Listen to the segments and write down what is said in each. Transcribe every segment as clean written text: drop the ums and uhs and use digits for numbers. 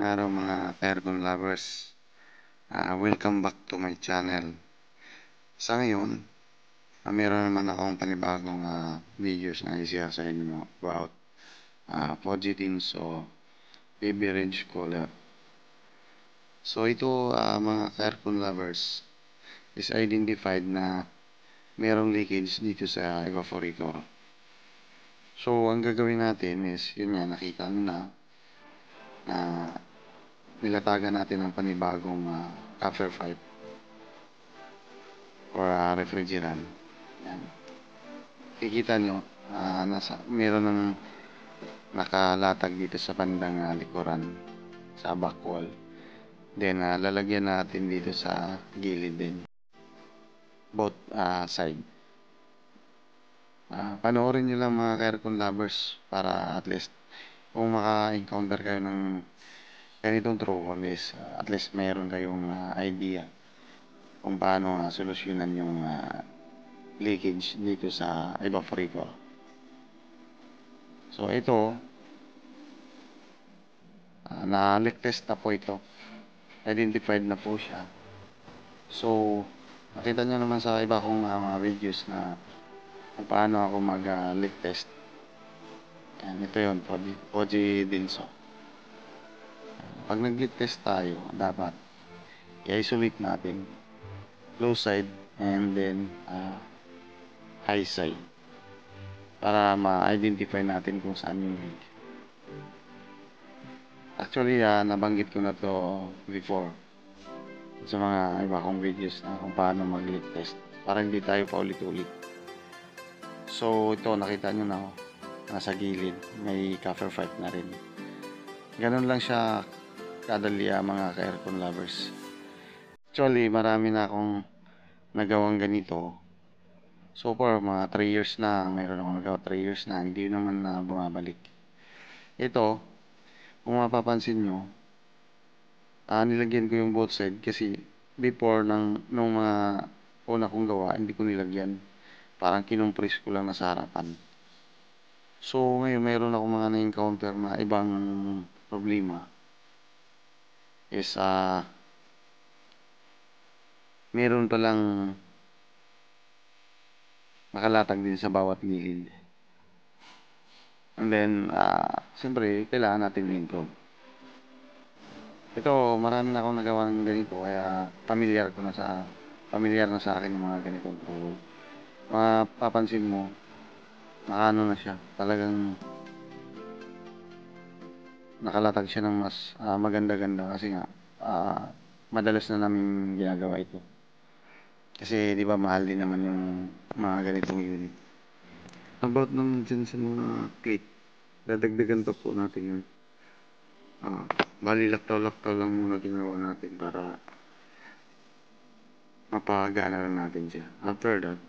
araw mga aircon lovers. Welcome back to my channel. Sa ngayon, meron naman akong panibagong videos na i-share sa inyo about Fuji Tinso Beverage Cooler. So ito mga aircon lovers is identified na merong leakage dito sa evaporator. So ang gagawin natin is yun nga, nakita nyo na nilatagan natin ng panibagong copper pipe or refrigerant. Yan. Kikita nyo, meron ng nakalatag dito sa bandang likuran, sa back wall. Then, lalagyan natin dito sa gilid din. Both side. Panoorin nyo lang mga aircon lovers para at least kung maka-encounter kayo ng ganitong trouble is at least mayroon kayong idea kung paano solusyonan yung leakage dito sa evaporator. So ito na-leak test na po ito, identified na po siya. So nakita nyo naman sa iba kong mga videos na kung paano ako mag-leak test. Yan, ito yun, Fuji Tinso. Pag nag-leak test tayo, dapat i-isolate natin low side and then high side para ma-identify natin kung saan yung leak. Actually, nabanggit ko na to before sa mga iba kong videos na kung paano mag-leak test para hindi tayo paulit-ulit. So ito, nakita nyo na nasa gilid may copper pipe na rin. Ganun lang siya kadali mga ka-aircon lovers. Actually, marami na akong nagawang ganito. So far, mga 3 years na, mayroon akong nagawa 3 years na, hindi naman na bumabalik. Ito, kung mapapansin nyo, nilagyan ko yung both side kasi before nung mga una kong gawa, hindi ko nilagyan. Parang kinumpres ko lang na sa harapan. So ngayon, mayroon ako mga na-encounter na ibang problema. Is, meron palang nakalatag din sa bawat gilid. And then, siyempre, kailangan natin i-improve. Ito, marami na akong nagawa ng ganito, kaya familiar na sa akin yung mga ganitong trouble. Mapapansin mo, nakaano na siya, talagang nakalatag siya ng mas maganda-ganda kasi nga, madalas na namin ginagawa ito. Kasi, di ba, mahal din naman yung mga ganitong unit. About naman dyan sa mga click, dadagdagan pa po natin yun. Bali, laktaw-laktaw lang muna ginawa natin para mapagana lang natin siya. After that,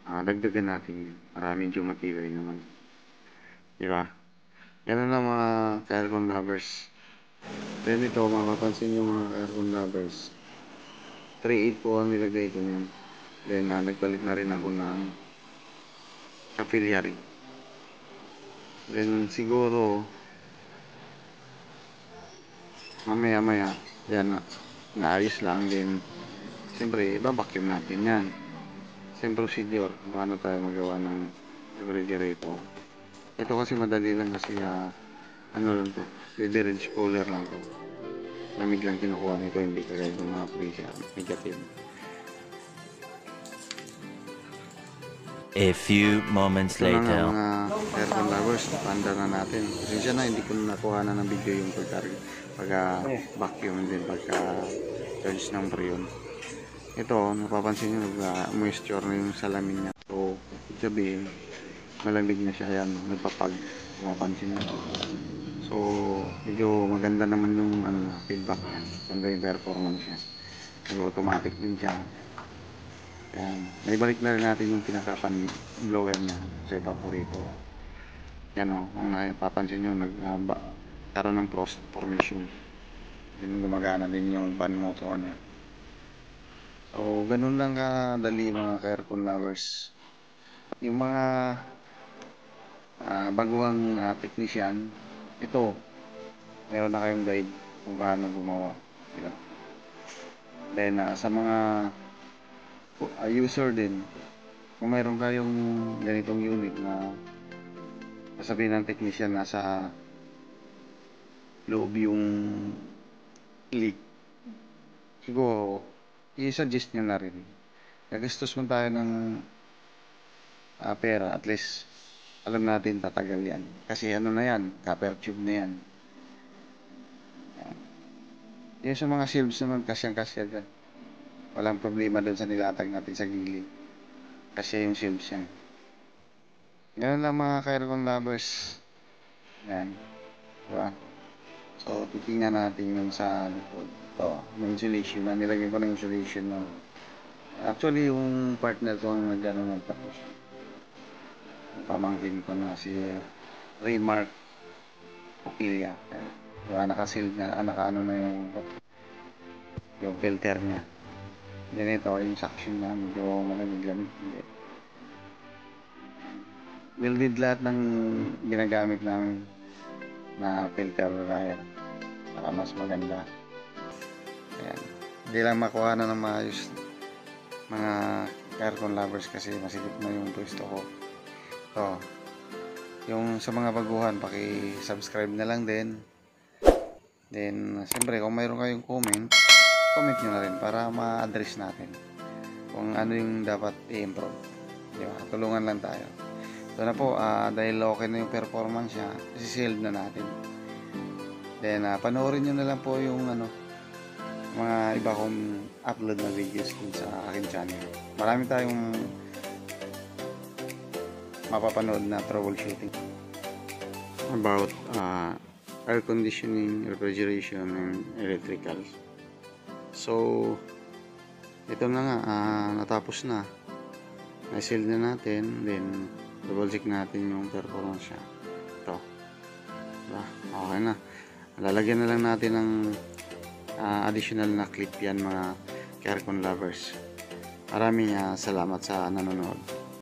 dagdagan natin yun para medyo matibay naman. Diba? Ganun lang mga aircon lovers. Then ito, mapapansin yung mga aircon lovers. 3.8 po ang nilagay ko niyan. Then, nagpalit na rin ako ng capillary. Then, siguro, mamaya-maya, yan na. Naayos lang din. Siyempre, ibabacuum natin yan. Same procedure. Paano tayo magawa ng refrigerator. Ito kasi madali lang kasi ano lang to. Beverage cooler lang to. Lamig lang kinukuha nito. Hindi kagaya ng mga freezer. Negative. A few moments Ito na later. nga mga aircon lovers. Napanda na natin. Pasensya na. Hindi ko nakuha na ng video yung pagka-vacuum din. Pagka-charge ng freon. Ito, napapansin nyo, moisture na yung salamin niya. So, sabihin, malamig na siya yan, nagpapag, mapapansin nyo. So, medyo maganda naman yung feedback niya. Maganda yung performance niya. Nag-automatic din siya. Yan. Naibalik na rin natin yung pinaka-fan blower niya sa evaporator. Yan o, kung napapansin nyo, nagkaroon ng frost formation. Then, gumagana din yung fan motor niya. So, ganun lang kadali mga ka-aircon lovers. Yung mga baguang technician, ito, meron na kayong guide kung paano gumawa. Diba? Then sa mga user din, kung mayroon kayong ganitong unit na sasabihin ng technician nasa loob yung leak, siguro i-suggest nyo na rin. Gagastos mo tayo ng pera, at least alam natin tatagal yan. Kasi ano na yan, copper tube na yan. Yung sa mga shelves naman, kasyang-kasya dyan. Walang problema doon sa nilatag natin sa gilid. Kasi yung shelves yan. Ganun lang mga ka-aircon lovers. Yan. Diba? So, titingnan natin yung sa likod. Ito, yung insulation na. Nilagay ko ng insulation na. Actually, yung partner ko ang nagano nagtapos. Pamangkin ko na si Raymark Ophelia. Diba, nakasil na, nakaano na yung filter niya. Then ito, yung suction na medyo malamig-lamig. Welded lahat ng ginagamit namin na filter raya para mas maganda. Ayan. Hindi lang makuha na ng maayos mga aircon lovers kasi masikip na yung pwesto ko. So, yung sa mga baguhan, paki-subscribe na lang din. Then, siyempre, kung mayroon kayong comment nyo na rin para ma-address natin kung ano yung dapat i-improve. Diba? Tulungan lang tayo. So na po, dahil okay na yung performance niya, isi-shield na natin. Then, panoorin nyo na lang po yung mga iba kong upload na videos dun sa aking channel. Marami tayong mapapanood na troubleshooting about air conditioning, refrigeration, and electricals. So, ito na nga, natapos na. Na-shield na natin, then double check natin yung performance niya. Ito. Diba? Okay na. Lalagyan na lang natin ng additional na clip yan mga aircon lovers. Maraming salamat sa nanonood.